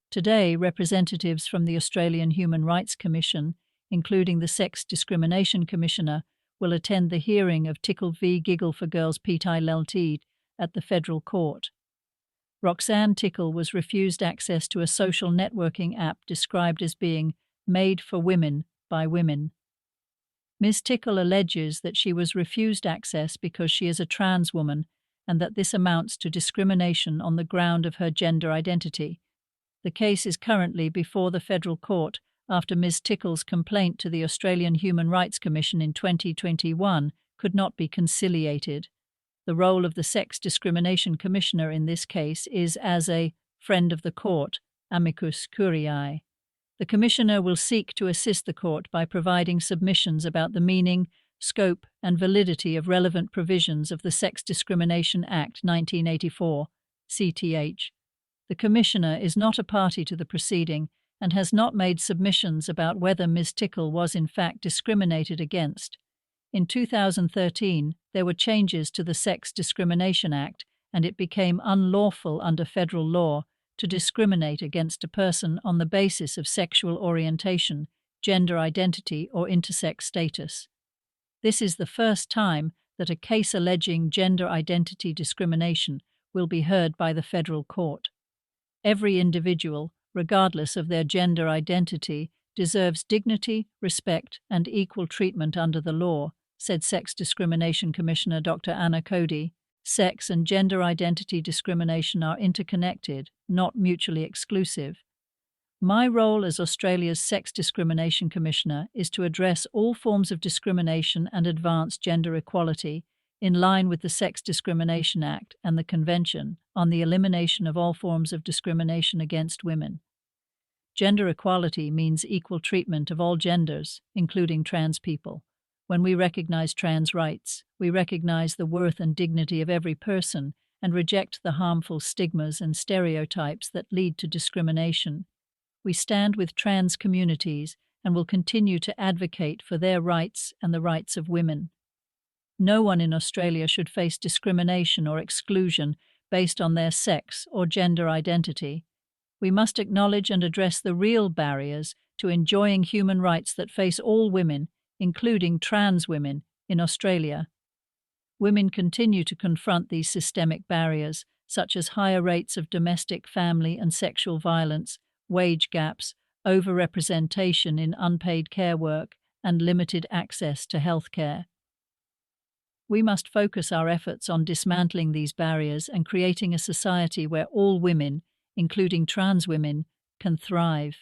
Today, representatives from the Australian Human Rights Commission, including the Sex Discrimination Commissioner, will attend the hearing of Tickle v Giggle for Girls Pti Ltd at the Federal Court. Roxanne Tickle was refused access to a social networking app described as being made for women by women. Ms. Tickle alleges that she was refused access because she is a trans woman and that this amounts to discrimination on the ground of her gender identity. The case is currently before the Federal Court after Ms. Tickle's complaint to the Australian Human Rights Commission in 2021 could not be conciliated. The role of the Sex Discrimination Commissioner in this case is as a friend of the court, amicus curiae. The Commissioner will seek to assist the court by providing submissions about the meaning, scope, and validity of relevant provisions of the Sex Discrimination Act 1984, CTH. The Commissioner is not a party to the proceeding and has not made submissions about whether Ms. Tickle was in fact discriminated against. In 2013, there were changes to the Sex Discrimination Act, and it became unlawful under federal law to discriminate against a person on the basis of sexual orientation, gender identity, or intersex status. This is the first time that a case alleging gender identity discrimination will be heard by the federal court. Every individual, regardless of their gender identity, deserves dignity, respect, and equal treatment under the law, said Sex Discrimination Commissioner Dr. Anna Cody. Sex and gender identity discrimination are interconnected, not mutually exclusive. My role as Australia's Sex Discrimination Commissioner is to address all forms of discrimination and advance gender equality in line with the Sex Discrimination Act and the Convention on the Elimination of All Forms of Discrimination Against Women. Gender equality means equal treatment of all genders, including trans people. When we recognize trans rights, we recognize the worth and dignity of every person and reject the harmful stigmas and stereotypes that lead to discrimination. We stand with trans communities and will continue to advocate for their rights and the rights of women. No one in Australia should face discrimination or exclusion based on their sex or gender identity. We must acknowledge and address the real barriers to enjoying human rights that face all women, including trans women, in Australia. Women continue to confront these systemic barriers, such as higher rates of domestic, family, and sexual violence, wage gaps, overrepresentation in unpaid care work, and limited access to health care. We must focus our efforts on dismantling these barriers and creating a society where all women, including trans women, can thrive.